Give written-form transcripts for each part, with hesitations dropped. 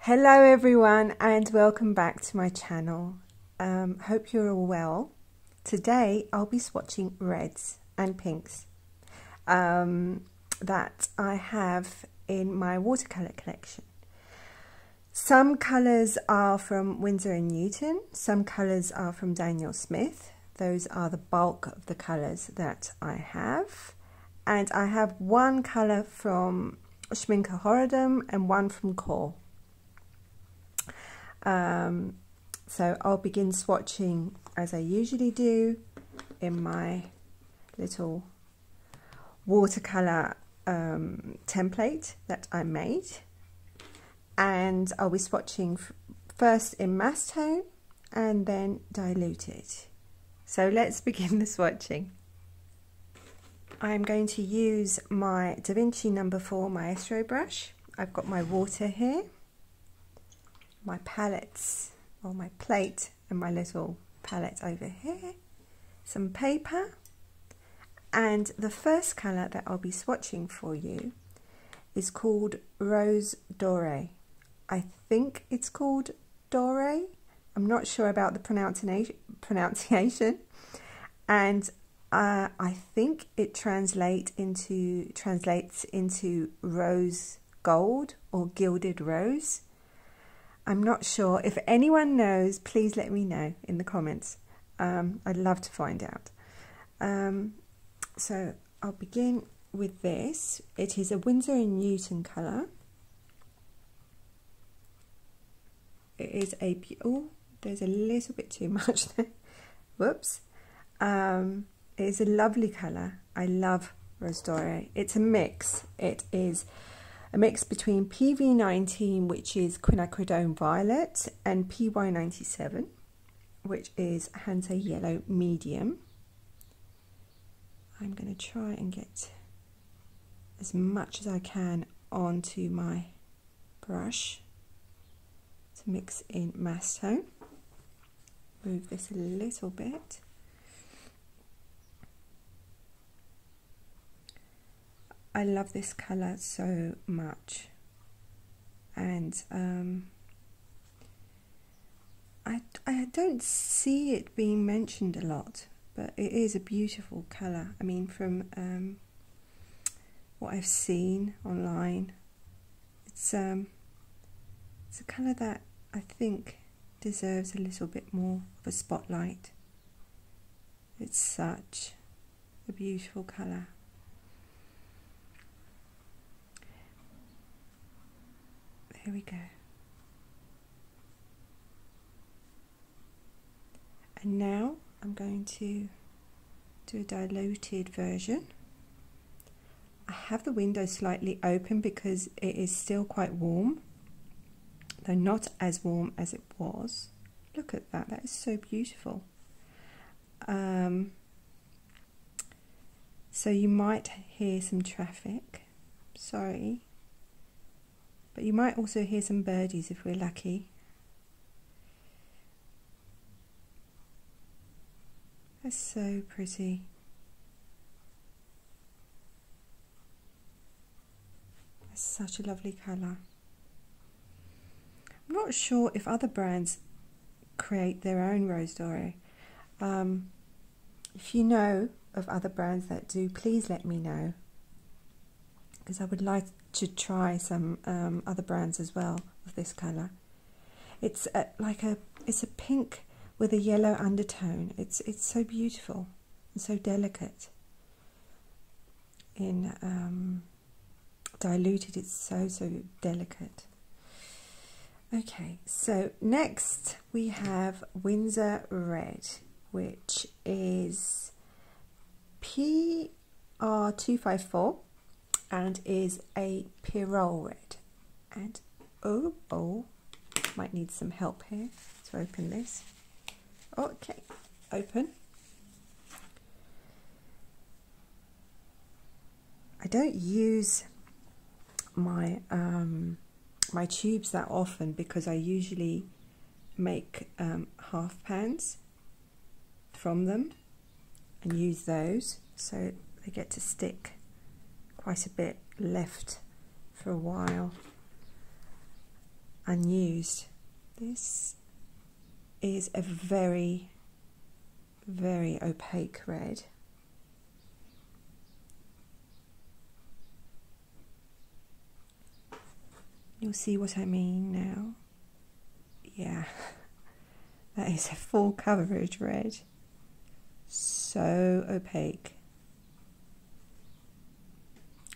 Hello everyone and welcome back to my channel. Hope you're all well. Today I'll be swatching reds and pinks that I have in my watercolour collection. Some colours are from Winsor & Newton, some colours are from Daniel Smith. Those are the bulk of the colours that I have. And I have one colour from Schmincke Horadam and one from Core. So I'll begin swatching as I usually do in my little watercolour template that I made, and I'll be swatching first in mass tone and then diluted. So let's begin the swatching. I'm going to use my Da Vinci No. 4 Maestro brush. I've got my water here, my palettes, or my plate, and my little palette over here, some paper, and the first colour that I'll be swatching for you is called Rose Doré. I think it's called Doré. I'm not sure about the pronunciation, and I think it translates into rose gold or gilded rose. I'm not sure. If anyone knows, please let me know in the comments. I'd love to find out. So I'll begin with this. It is a Winsor & Newton colour. It is a... oh, there's a little bit too much there. Whoops. It is a lovely colour. I love Rose Doré. It's a mix. It is a mix between PV19, which is quinacridone violet, and PY97, which is Hansa yellow medium. I'm going to try and get as much as I can onto my brush to mix in mass tone. Move this a little bit. I love this colour so much, and I don't see it being mentioned a lot, but it is a beautiful colour. I mean, from what I've seen online, it's a colour that I think deserves a little bit more of a spotlight. It's such a beautiful colour. Here we go. And now I'm going to do a diluted version. I have the window slightly open because it is still quite warm, though not as warm as it was. Look at that, that is so beautiful. So you might hear some traffic, sorry. But you might also hear some birdies if we're lucky. That's so pretty. That's such a lovely colour. I'm not sure if other brands create their own Rose Doré. If you know of other brands that do, please let me know, because I would like to try some other brands as well of this colour. It's it's a pink with a yellow undertone. It's so beautiful and so delicate. In diluted, it's so delicate. Okay, so next we have Winsor Red, which is PR254. And is a Pyrrole red. And oh, might need some help here to open this. Okay, open. I don't use my my tubes that often because I usually make half pans from them and use those, so they get to stick quite a bit left for a while. unused. This is a very, very opaque red. You'll see what I mean now. Yeah, that is a full coverage red. So opaque.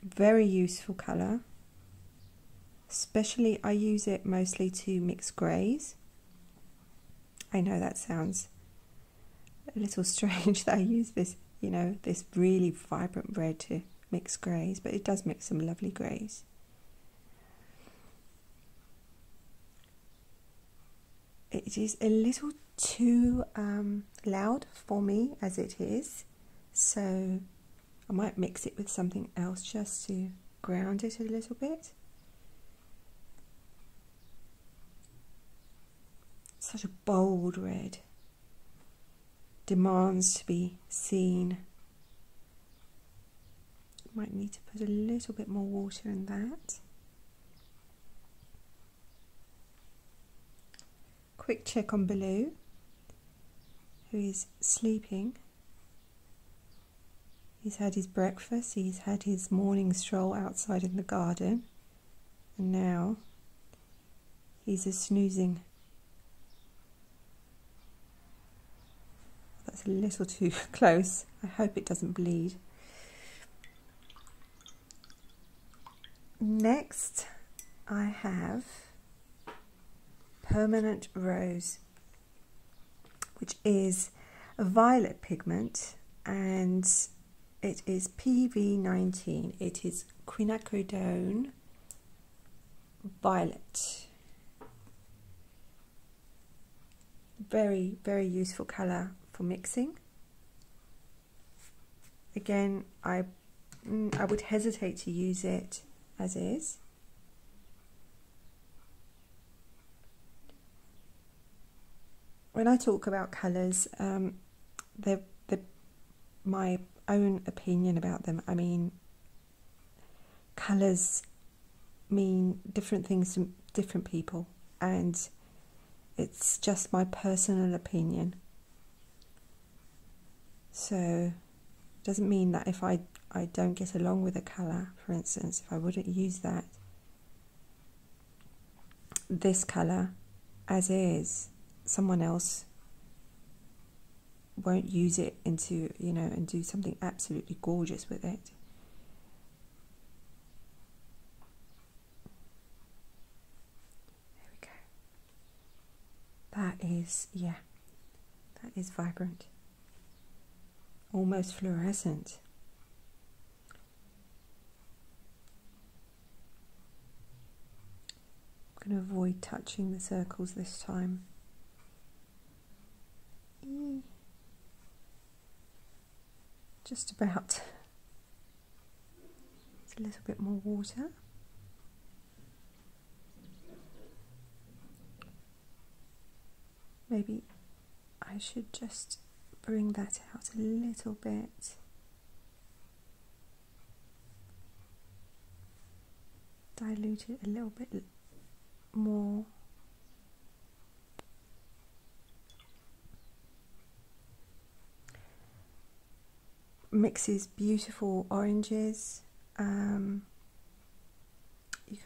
Very useful colour. Especially I use it mostly to mix greys. I know that sounds a little strange that I use this, you know, this really vibrant red to mix greys, but it does mix some lovely greys. It is a little too loud for me as it is, so I might mix it with something else just to ground it a little bit. Such a bold red, demands to be seen. Might need to put a little bit more water in that. Quick check on Baloo, who is sleeping. He's had his breakfast, he's had his morning stroll outside in the garden, and now he's snoozing. That's a little too close. I hope it doesn't bleed. Next, I have Permanent Rose, which is a violet pigment, and it is PV19. It is quinacridone violet. Very, very useful colour for mixing. Again, I would hesitate to use it as is. When I talk about colours, they're my own opinion about them. I mean, colours mean different things to different people, and it's just my personal opinion. So it doesn't mean that if I don't get along with a colour, for instance, if I wouldn't use that, this colour as is, someone else won't use it into, you know, and do something absolutely gorgeous with it. There we go. That is, yeah, that is vibrant. Almost fluorescent. I'm going to avoid touching the circles this time. Just about. It's a little bit more water. Maybe I should just bring that out a little bit. Dilute it a little bit more. Mixes beautiful oranges. You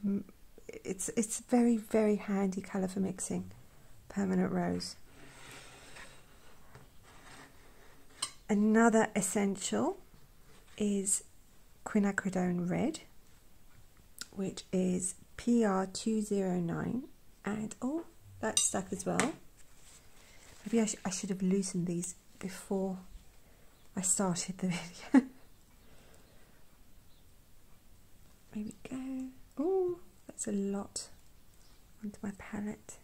can. It's very, very handy colour for mixing. Permanent Rose. Another essential is quinacridone red, which is PR209, and oh, that's stuck as well. Maybe I should have loosened these before I started the video. There we go. Oh, that's a lot onto my palette.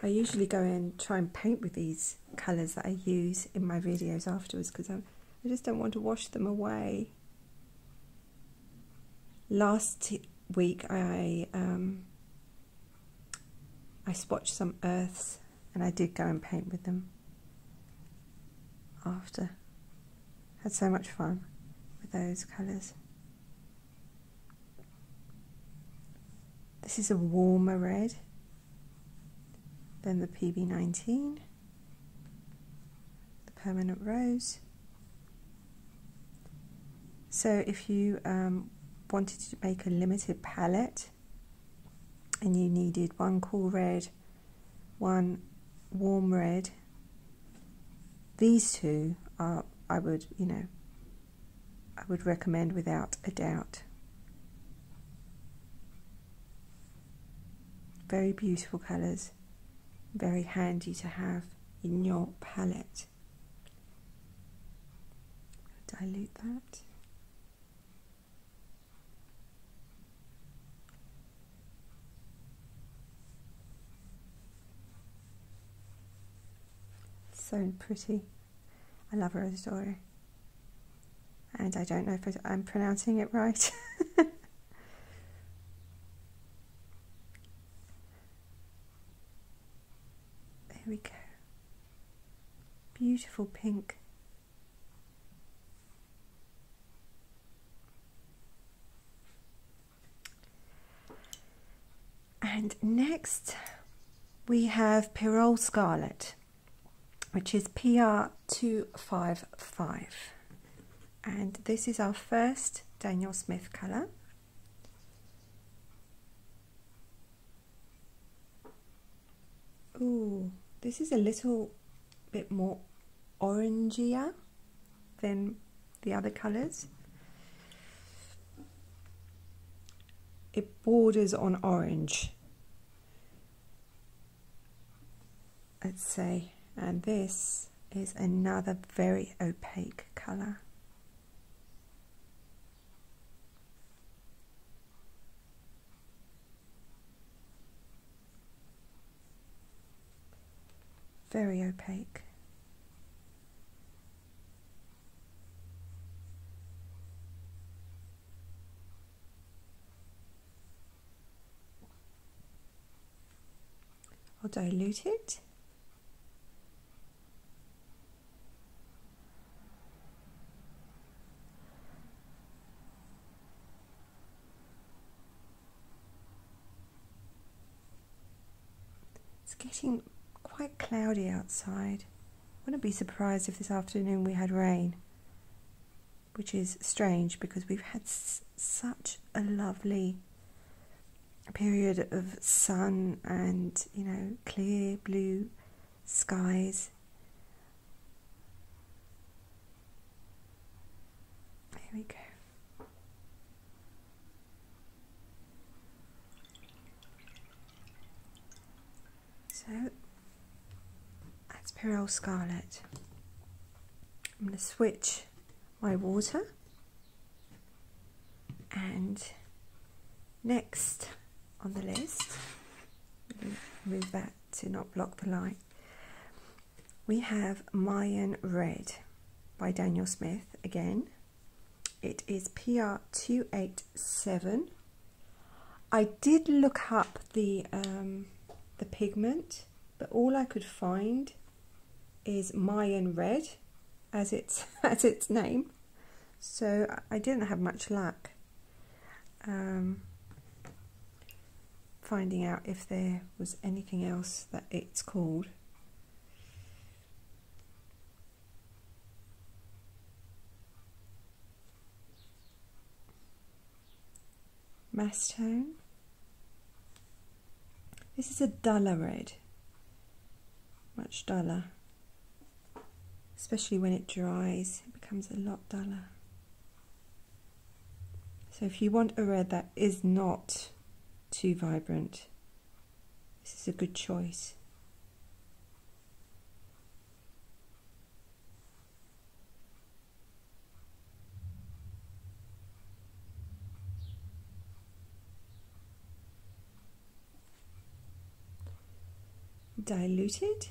I usually go and try and paint with these colours that I use in my videos afterwards, because I just don't want to wash them away. Last week I swatched some earths, and I did go and paint with them after. Had so much fun with those colours. This is a warmer red than the PB19, the permanent rose. So if you wanted to make a limited palette and you needed one cool red, one warm red, these two are, I would recommend without a doubt. Very beautiful colours, very handy to have in your palette. Dilute that. So pretty. I love Rose d'Oro. And I don't know if I'm pronouncing it right. There we go. Beautiful pink. And next we have Pyrrole Scarlet, which is PR255. And this is our first Daniel Smith colour. Ooh, this is a little bit more orangier than the other colours. It borders on orange, let's say, and this is another very opaque colour. Very opaque. I'll dilute it. It's getting quite cloudy outside. I wouldn't be surprised if this afternoon we had rain, which is strange because we've had such a lovely period of sun and, you know, clear blue skies. Here we go. So that's Pyrrole Scarlet. I'm going to switch my water, and next on the list, move that to not block the light, we have Mayan Red by Daniel Smith again. It is PR287. I did look up the pigment, but all I could find is Mayan Red as its name, so I didn't have much luck finding out if there was anything else that it's called. Mass tone. This is a duller red, much duller, especially when it dries, it becomes a lot duller. So if you want a red that is not too vibrant, this is a good choice. Diluted.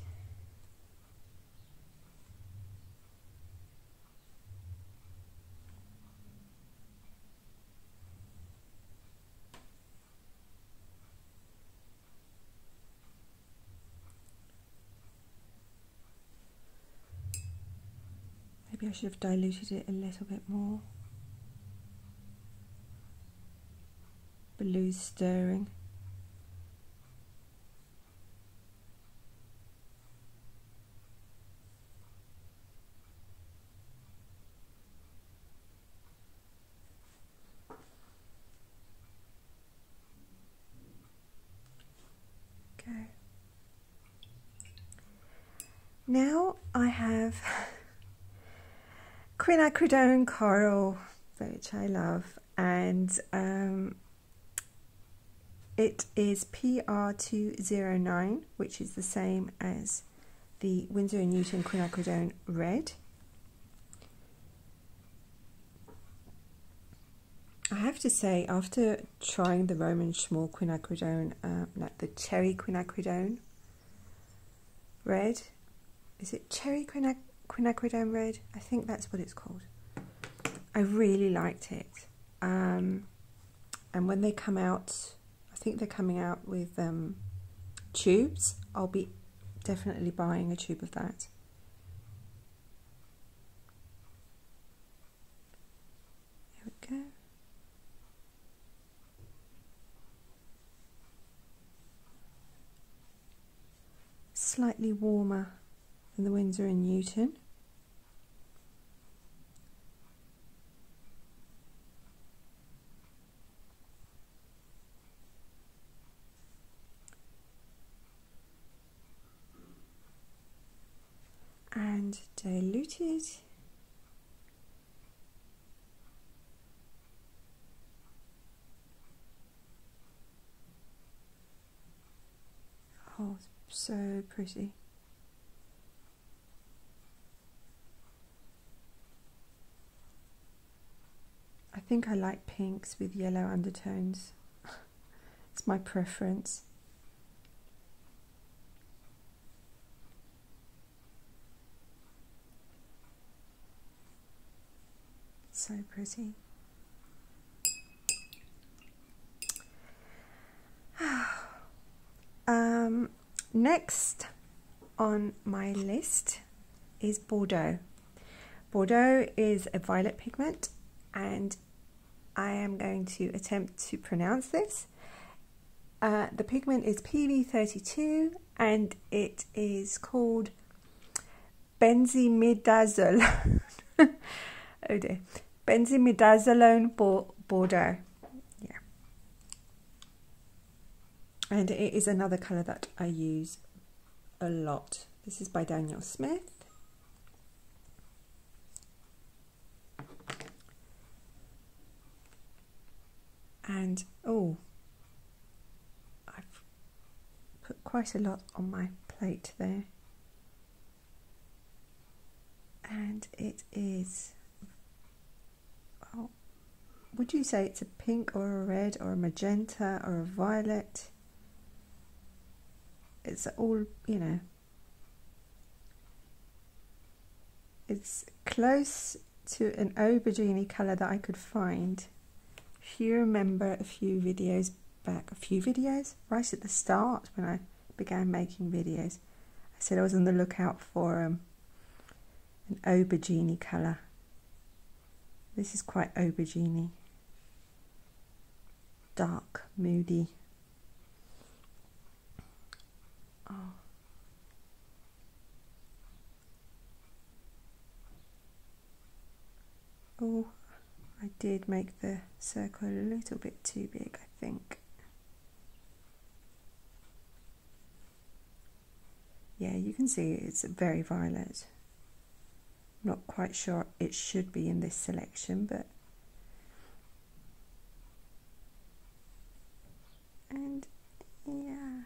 Maybe I should have diluted it a little bit more. Blue's stirring. Now I have quinacridone coral, which I love, and it is PR209, which is the same as the Winsor & Newton quinacridone red. I have to say, after trying the Roman Schmall quinacridone, like the cherry quinacridone red, is it cherry quinacridone red? I think that's what it's called. I really liked it. And when they come out, I think they're coming out with tubes. I'll be definitely buying a tube of that. There we go. Slightly warmer than the Winsor & Newton. And diluted. Oh, so pretty. I think I like pinks with yellow undertones. It's my preference. So pretty. Next on my list is Bordeaux. Bordeaux is a violet pigment, and I am going to attempt to pronounce this. The pigment is PB32 and it is called benzimidazole. Oh dear. Benzimidazolone Bordeaux. Yeah. And it is another colour that I use a lot. This is by Daniel Smith. And oh, I've put quite a lot on my plate there. And it is, oh, would you say it's a pink or a red or a magenta or a violet? It's all, you know, it's close to an aubergine colour that I could find. If you remember a few videos back, right at the start when I began making videos, I said I was on the lookout for an aubergine colour. This is quite aubergine, dark, moody. Oh. Oh, I did make the circle a little bit too big, I think. Yeah, you can see it's very violet. Not quite sure it should be in this selection, but and yeah,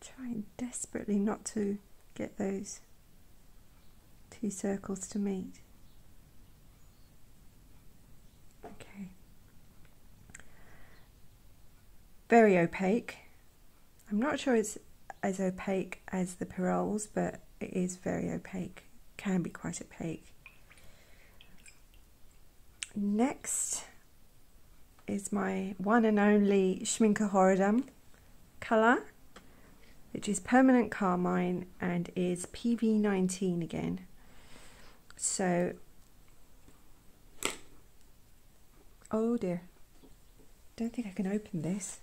trying desperately not to get those two circles to meet. Okay, very opaque. I'm not sure it's as opaque as the Pirols, but it is very opaque, can be quite opaque. Next is my one and only Schminke Horadam colour, which is Permanent Carmine and is PV19 again. So, oh dear, don't think I can open this.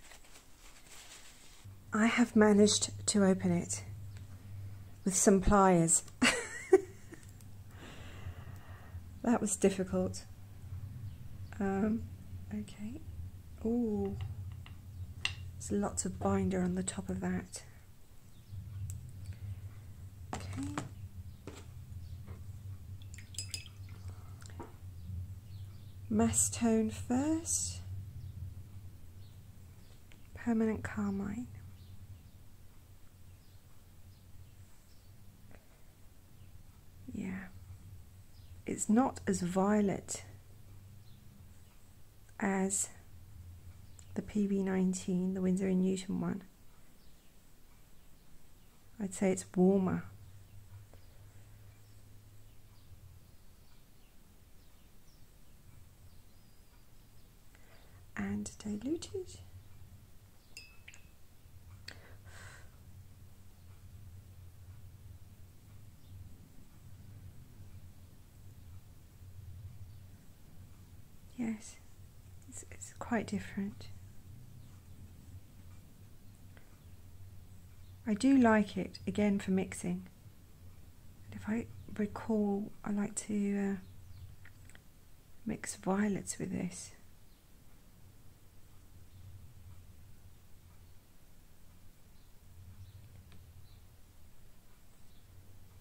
I have managed to open it with some pliers. That was difficult. Okay. Oh, there's lots of binder on the top of that. mass tone first. Permanent Carmine. Yeah, it's not as violet as the PB19, the Winsor & Newton one. I'd say it's warmer. And diluted. Yes, it's quite different. I do like it, again, for mixing. And if I recall, I like to mix violets with this.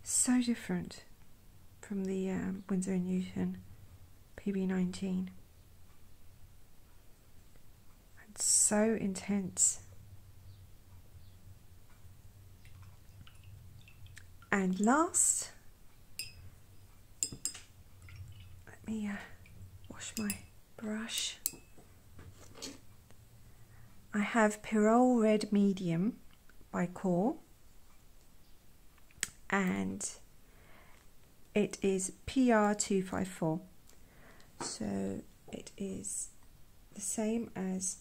So different from the Winsor & Newton PB19. And so intense. And last, let me wash my brush. I have Pyrrole Red Medium by Core, and it is PR254, so it is the same as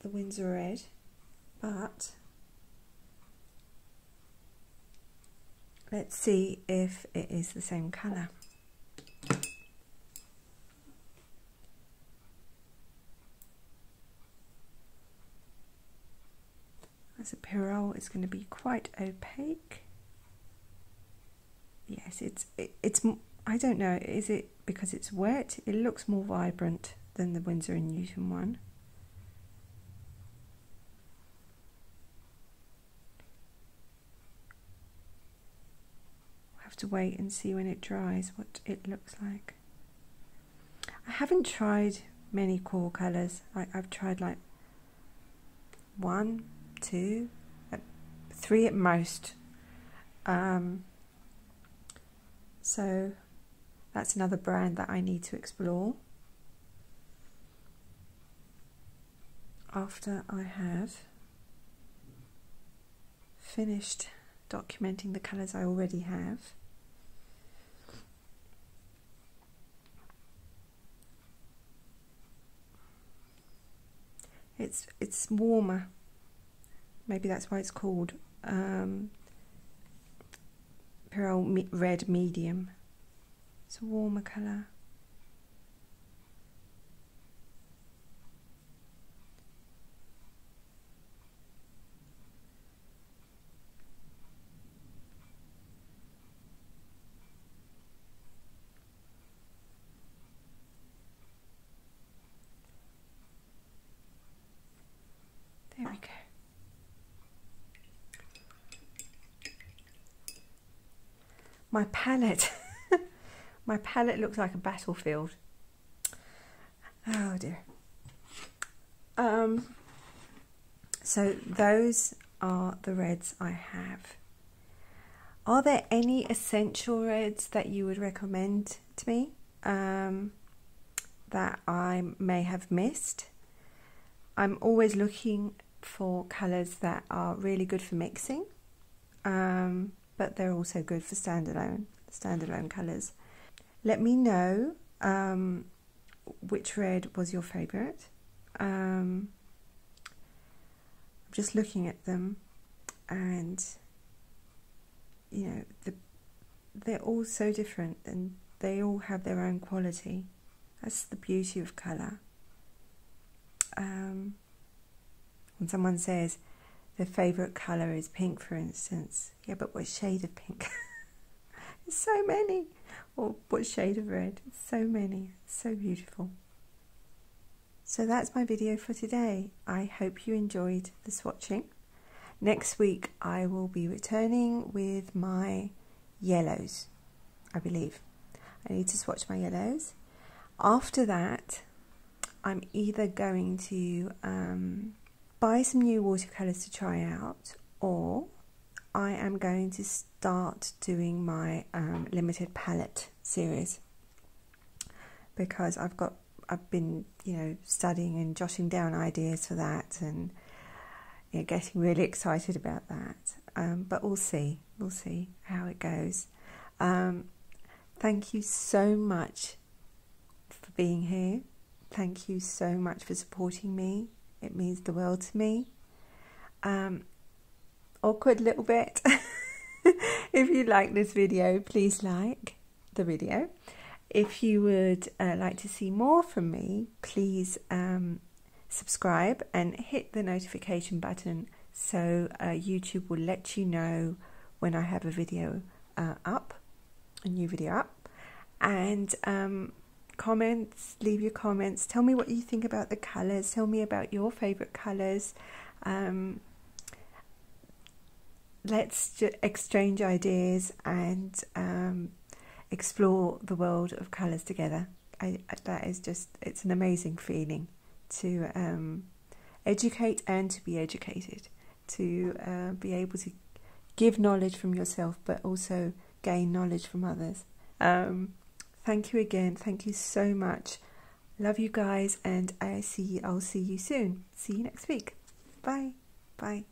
the Winsor Red, but let's see if it is the same colour. As a Pyrrole, it's going to be quite opaque. Yes, it's I don't know, is it because it's wet? It looks more vibrant than the Winsor & Newton one. I'll have to wait and see when it dries what it looks like. I haven't tried many Core colours. I've tried like 1, 2, 3 at most. So that's another brand that I need to explore after I have finished documenting the colours I already have. It's warmer. Maybe that's why it's called Pyrrole Red Medium. It's a warmer colour. There we go. My palette, my palette looks like a battlefield. Oh dear. So those are the reds I have. Are there any essential reds that you would recommend to me that I may have missed? I'm always looking for colours that are really good for mixing. But they're also good for standalone colours. Let me know which red was your favourite. I'm just looking at them, and you know, they're all so different, and they all have their own quality. That's the beauty of colour. When someone says their favourite colour is pink, for instance, yeah, but what shade of pink? There's so many. Or what shade of red? So many. So beautiful. So that's my video for today. I hope you enjoyed the swatching. Next week I will be returning with my yellows, I believe. I need to swatch my yellows. After that, I'm either going to buy some new watercolours to try out, or I am going to start doing my limited palette series, because I've been, you know, studying and jotting down ideas for that, and you know, getting really excited about that. But we'll see how it goes. Thank you so much for being here. Thank you so much for supporting me. It means the world to me. Awkward little bit. If you like this video, please like the video. If you would like to see more from me, please subscribe and hit the notification button, so YouTube will let you know when I have a video up, a new video up. And comments, leave your comments, tell me what you think about the colours, tell me about your favourite colours. Let's exchange ideas and explore the world of colours together. That is just, it's an amazing feeling to educate and to be educated, to be able to give knowledge from yourself but also gain knowledge from others. Thank you again. Thank you so much. Love you guys, and I'll see you soon. See you next week. Bye. Bye.